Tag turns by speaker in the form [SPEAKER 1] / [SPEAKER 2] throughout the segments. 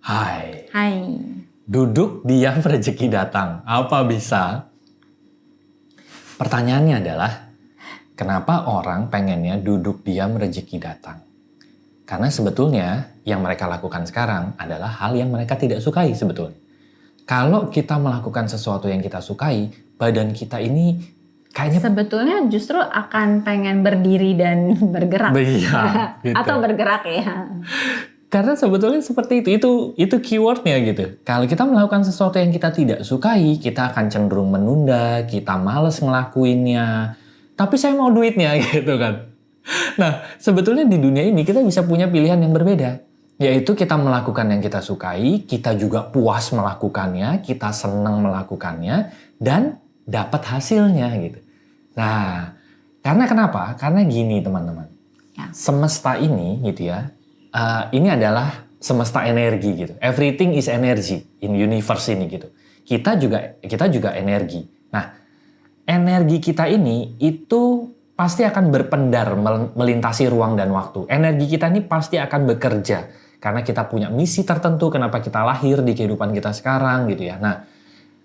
[SPEAKER 1] Hai,
[SPEAKER 2] Hai.
[SPEAKER 1] duduk diam rezeki datang. Apa bisa? Pertanyaannya adalah, kenapa orang pengennya duduk diam rezeki datang? Karena sebetulnya yang mereka lakukan sekarang adalah hal yang mereka tidak sukai sebetulnya. Kalau kita melakukan sesuatu yang kita sukai, badan kita ini kayaknya
[SPEAKER 2] Sebetulnya justru akan pengen berdiri dan bergerak.
[SPEAKER 1] Iya, gitu.
[SPEAKER 2] Atau bergerak ya.
[SPEAKER 1] Karena sebetulnya seperti itu keywordnya gitu. Kalau kita melakukan sesuatu yang kita tidak sukai, kita akan cenderung menunda, kita males ngelakuinnya. Tapi saya mau duitnya gitu kan. Nah, sebetulnya di dunia ini kita bisa punya pilihan yang berbeda. Yaitu kita melakukan yang kita sukai, kita juga puas melakukannya, kita senang melakukannya, dan dapat hasilnya gitu. Nah, karena kenapa? Karena gini teman-teman.
[SPEAKER 2] Ya.
[SPEAKER 1] Semesta ini gitu ya, ini adalah semesta energi gitu. Everything is energy in universe ini gitu. Kita juga energi. Nah, energi kita ini itu pasti akan berpendar melintasi ruang dan waktu. Energi kita ini pasti akan bekerja karena kita punya misi tertentu kenapa kita lahir di kehidupan kita sekarang gitu ya. Nah,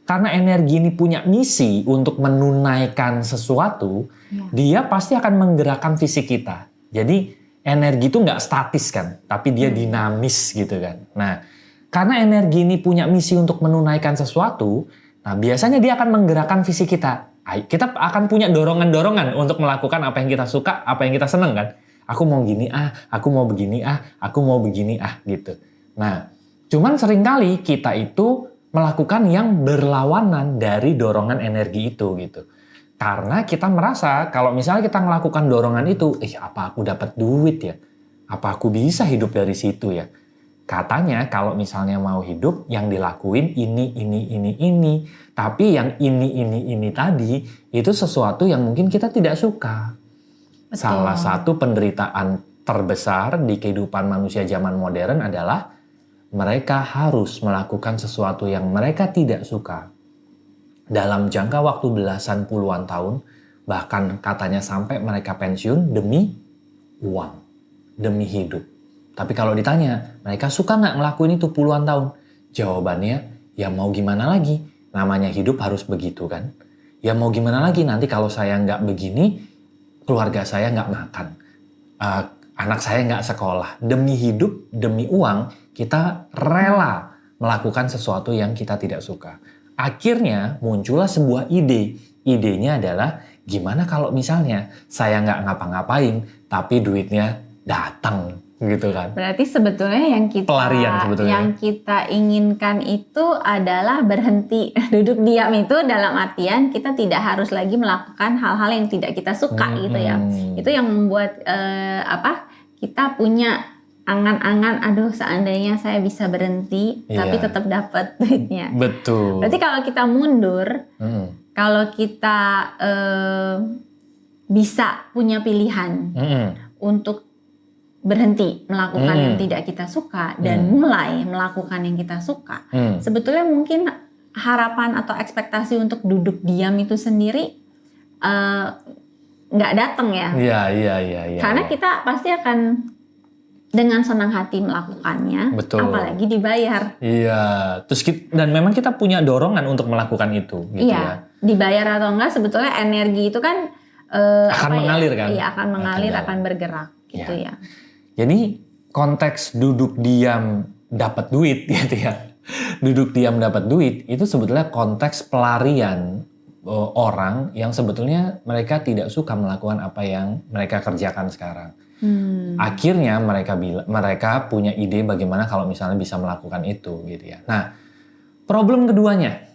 [SPEAKER 1] karena energi ini punya misi untuk menunaikan sesuatu, dia pasti akan menggerakkan fisik kita. Jadi energi itu nggak statis kan, tapi dia dinamis gitu kan. Nah, karena energi ini punya misi untuk menunaikan sesuatu, nah biasanya dia akan menggerakkan fisik kita. Kita akan punya dorongan-dorongan untuk melakukan apa yang kita suka, apa yang kita seneng kan. Aku mau gini aku mau begini aku mau begini gitu. Nah, cuman seringkali kita itu melakukan yang berlawanan dari dorongan energi itu gitu. Karena kita merasa kalau misalnya kita melakukan dorongan itu, apa aku dapat duit ya? Apa aku bisa hidup dari situ ya? Katanya kalau misalnya mau hidup yang dilakuin ini. Tapi yang ini tadi itu sesuatu yang mungkin kita tidak suka.
[SPEAKER 2] Betul.
[SPEAKER 1] Salah satu penderitaan terbesar di kehidupan manusia zaman modern adalah mereka harus melakukan sesuatu yang mereka tidak suka. Dalam jangka waktu belasan puluhan tahun, bahkan katanya sampai mereka pensiun demi uang, demi hidup. Tapi kalau ditanya, mereka suka nggak ngelakuin itu puluhan tahun? Jawabannya, ya mau gimana lagi? Namanya hidup harus begitu kan? Ya mau gimana lagi nanti kalau saya nggak begini, keluarga saya nggak makan. Anak saya nggak sekolah. Demi hidup, demi uang, kita rela melakukan sesuatu yang kita tidak suka. Akhirnya muncullah sebuah ide. Idenya adalah gimana kalau misalnya saya nggak ngapa-ngapain tapi duitnya datang gitu kan.
[SPEAKER 2] Berarti sebetulnya
[SPEAKER 1] Pelarian sebetulnya.
[SPEAKER 2] yang kita inginkan itu adalah berhenti duduk diam itu dalam artian kita tidak harus lagi melakukan hal-hal yang tidak kita suka gitu ya. Itu yang membuat kita punya angan-angan, aduh seandainya saya bisa berhenti tapi tetap dapat duitnya.
[SPEAKER 1] Betul.
[SPEAKER 2] Berarti kalau kita mundur, kalau kita bisa punya pilihan untuk berhenti melakukan yang tidak kita suka dan mulai melakukan yang kita suka, sebetulnya mungkin harapan atau ekspektasi untuk duduk diam itu sendiri nggak datang ya.
[SPEAKER 1] Iya.
[SPEAKER 2] Karena kita pasti akan dengan senang hati melakukannya,
[SPEAKER 1] betul.
[SPEAKER 2] Apalagi dibayar.
[SPEAKER 1] Iya, dan memang kita punya dorongan untuk melakukan itu, gitu ya.
[SPEAKER 2] Dibayar atau enggak, sebetulnya energi itu kan
[SPEAKER 1] akan mengalir kan?
[SPEAKER 2] Iya, akan mengalir, akan bergerak, gitu ya.
[SPEAKER 1] Jadi konteks duduk diam dapat duit, gitu ya. Duduk diam dapat duit itu sebetulnya konteks pelarian orang yang sebetulnya mereka tidak suka melakukan apa yang mereka kerjakan sekarang. Akhirnya mereka punya ide bagaimana kalau misalnya bisa melakukan itu gitu ya. Nah, problem keduanya,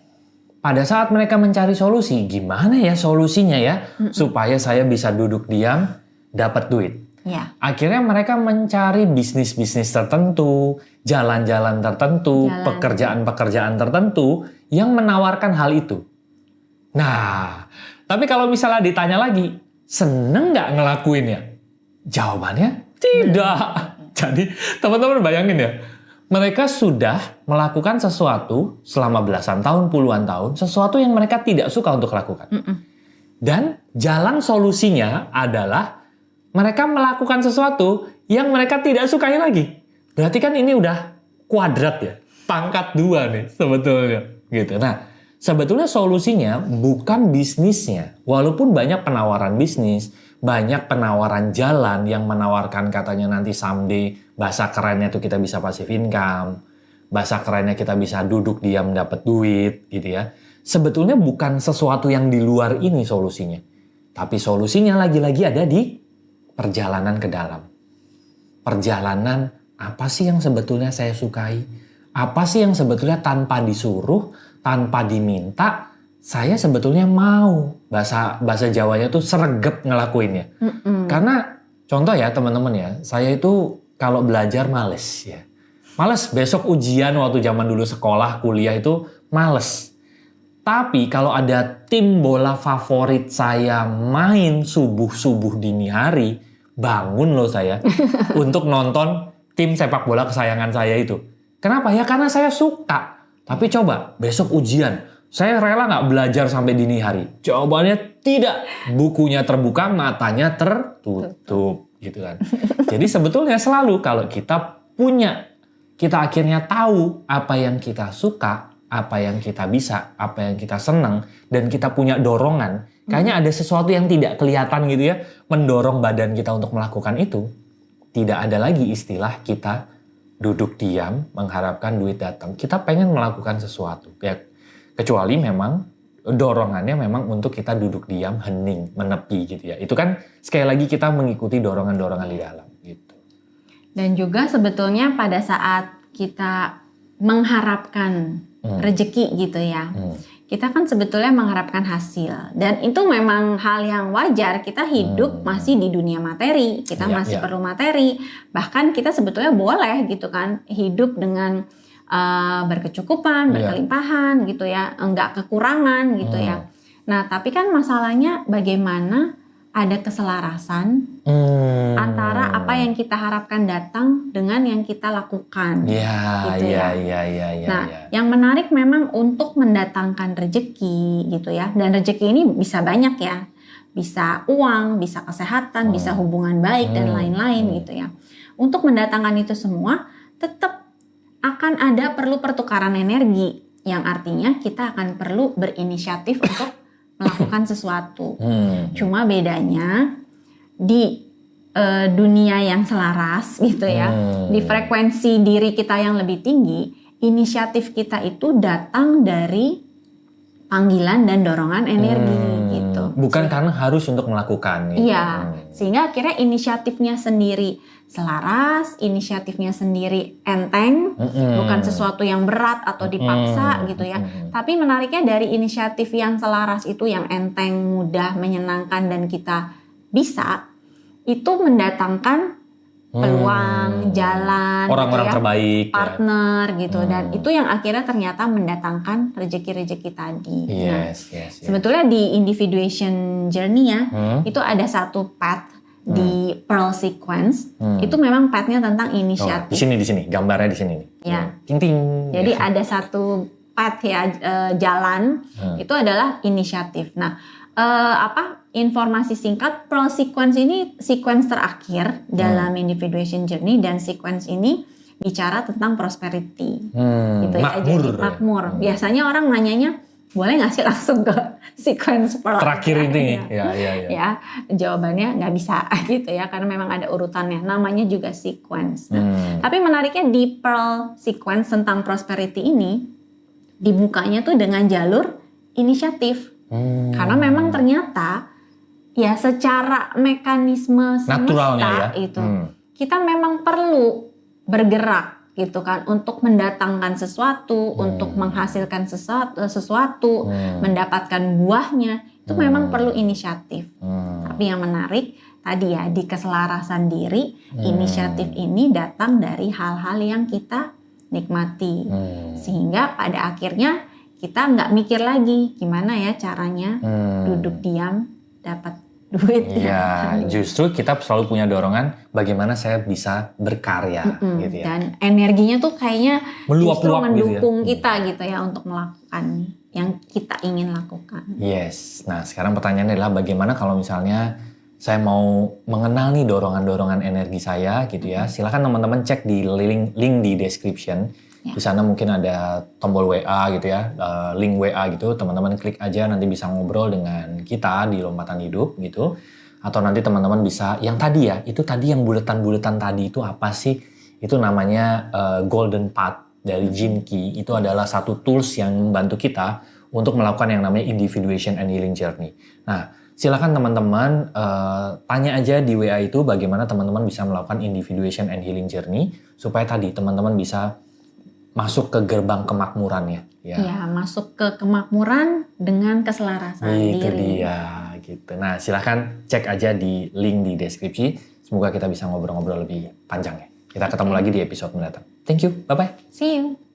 [SPEAKER 1] pada saat mereka mencari solusi, gimana ya solusinya ya supaya saya bisa duduk diam dapat duit.
[SPEAKER 2] Ya.
[SPEAKER 1] Akhirnya mereka mencari bisnis-bisnis tertentu, jalan-jalan tertentu, pekerjaan-pekerjaan tertentu yang menawarkan hal itu. Nah, tapi kalau misalnya ditanya lagi, seneng nggak ngelakuinnya? Jawabannya tidak. Jadi teman-teman bayangin ya, mereka sudah melakukan sesuatu selama belasan tahun, puluhan tahun, sesuatu yang mereka tidak suka untuk lakukan. Dan jalan solusinya adalah mereka melakukan sesuatu yang mereka tidak sukai lagi. Berarti kan ini udah kuadrat ya, pangkat 2 nih sebetulnya gitu. Nah, sebetulnya solusinya bukan bisnisnya. Walaupun banyak penawaran bisnis, banyak penawaran jalan yang menawarkan katanya nanti someday, bahasa kerennya tuh kita bisa passive income, bahasa kerennya kita bisa duduk diam dapat duit gitu ya. Sebetulnya bukan sesuatu yang di luar ini solusinya. Tapi solusinya lagi-lagi ada di perjalanan ke dalam. Perjalanan apa sih yang sebetulnya saya sukai? Apa sih yang sebetulnya tanpa disuruh, tanpa diminta, saya sebetulnya mau. Bahasa Jawanya tuh sregep ngelakuinnya. Karena contoh ya teman-teman ya, saya itu kalau belajar males ya. Males, besok ujian waktu zaman dulu sekolah, kuliah itu males. Tapi kalau ada tim bola favorit saya main subuh-subuh dini hari, bangun loh saya untuk nonton tim sepak bola kesayangan saya itu. Kenapa? Ya karena saya suka. Tapi coba besok ujian, saya rela nggak belajar sampai dini hari? Jawabannya tidak. Bukunya terbuka, matanya tertutup, gitu kan. Jadi sebetulnya selalu kalau kita akhirnya tahu apa yang kita suka, apa yang kita bisa, apa yang kita senang, dan kita punya dorongan. Kayaknya ada sesuatu yang tidak kelihatan gitu ya, mendorong badan kita untuk melakukan itu. Tidak ada lagi istilah kita duduk diam mengharapkan duit datang. Kita pengen melakukan sesuatu. Ya, kecuali memang dorongannya memang untuk kita duduk diam, hening, menepi gitu ya. Itu kan sekali lagi kita mengikuti dorongan-dorongan di dalam gitu.
[SPEAKER 2] Dan juga sebetulnya pada saat kita mengharapkan rezeki gitu ya. Kita kan sebetulnya mengharapkan hasil, dan itu memang hal yang wajar. Kita hidup masih di dunia materi, kita masih perlu materi. Bahkan kita sebetulnya boleh gitu kan hidup dengan berkecukupan, berkelimpahan gitu ya, enggak kekurangan gitu ya. Nah, tapi kan masalahnya bagaimana ada keselarasan antara apa yang kita harapkan datang dengan yang kita lakukan. Nah, yang menarik memang untuk mendatangkan rezeki gitu ya. Dan rezeki ini bisa banyak ya. Bisa uang, bisa kesehatan, bisa hubungan baik dan lain-lain gitu ya. Untuk mendatangkan itu semua tetap akan ada perlu pertukaran energi, yang artinya kita akan perlu berinisiatif untuk melakukan sesuatu. Cuma bedanya di dunia yang selaras gitu ya, di frekuensi diri kita yang lebih tinggi, inisiatif kita itu datang dari panggilan dan dorongan energi gitu.
[SPEAKER 1] Bukan karena harus untuk melakukan. Gitu.
[SPEAKER 2] Iya, sehingga akhirnya inisiatifnya sendiri selaras, inisiatifnya sendiri enteng, bukan sesuatu yang berat atau dipaksa gitu ya. Tapi menariknya dari inisiatif yang selaras itu, yang enteng, mudah, menyenangkan dan kita bisa, itu mendatangkan peluang, jalan,
[SPEAKER 1] orang-orang
[SPEAKER 2] gitu ya,
[SPEAKER 1] terbaik,
[SPEAKER 2] partner gitu, dan itu yang akhirnya ternyata mendatangkan rezeki-rezeki tadi.
[SPEAKER 1] Yes.
[SPEAKER 2] Sebetulnya di individuation journey ya, itu ada satu path di Pearl Sequence, itu memang path-nya tentang inisiatif.
[SPEAKER 1] Di sini, gambarnya di sini nih.
[SPEAKER 2] Ya.
[SPEAKER 1] Ting-ting.
[SPEAKER 2] Jadi ada satu path ya, jalan, itu adalah inisiatif. Nah, informasi singkat, Pearl Sequence ini sequence terakhir dalam individuation journey, dan sequence ini bicara tentang prosperity. Gitu ya, jadi makmur. Biasanya orang nanyanya, boleh nggak sih langsung ke sequence Pearl
[SPEAKER 1] terakhir ini?
[SPEAKER 2] Ya, jawabannya nggak bisa gitu ya, karena memang ada urutannya. Namanya juga sequence. Nah, tapi menariknya di Pearl Sequence tentang prosperity ini, dibukanya tuh dengan jalur inisiatif. Karena memang ternyata ya secara mekanisme semesta itu kita memang perlu bergerak gitu kan, untuk mendatangkan sesuatu, untuk menghasilkan sesuatu, mendapatkan buahnya, itu memang perlu inisiatif. Tapi yang menarik tadi ya, di keselarasan diri, inisiatif ini datang dari hal-hal yang kita nikmati, sehingga pada akhirnya kita nggak mikir lagi gimana ya caranya duduk diam dapat duit.
[SPEAKER 1] Ya, justru kita selalu punya dorongan bagaimana saya bisa berkarya gitu ya.
[SPEAKER 2] Dan energinya tuh kayaknya justru mendukung
[SPEAKER 1] gitu ya.
[SPEAKER 2] kita gitu ya untuk melakukan yang kita ingin lakukan.
[SPEAKER 1] Yes. Nah, sekarang pertanyaannya adalah bagaimana kalau misalnya saya mau mengenal nih dorongan-dorongan energi saya gitu ya, silakan teman-teman cek di link di description.
[SPEAKER 2] Ya.
[SPEAKER 1] Di sana mungkin ada tombol WA gitu ya, link WA gitu, teman-teman klik aja nanti bisa ngobrol dengan kita di Lompatan Hidup gitu. Atau nanti teman-teman bisa, yang tadi ya, itu tadi yang buletan-buletan tadi itu apa sih? Itu namanya Golden Path dari Gene Key. Itu adalah satu tools yang membantu kita untuk melakukan yang namanya individuation and healing journey. Nah, silakan teman-teman tanya aja di WA itu bagaimana teman-teman bisa melakukan individuation and healing journey supaya tadi teman-teman bisa masuk ke gerbang kemakmurannya.
[SPEAKER 2] Ya, masuk ke kemakmuran dengan keselarasan
[SPEAKER 1] Itu
[SPEAKER 2] diri.
[SPEAKER 1] dia gitu. Nah, silakan cek aja di link di deskripsi. Semoga kita bisa ngobrol-ngobrol lebih panjang ya. Kita ketemu lagi di episode mendatang. Thank you. Bye-bye.
[SPEAKER 2] See you.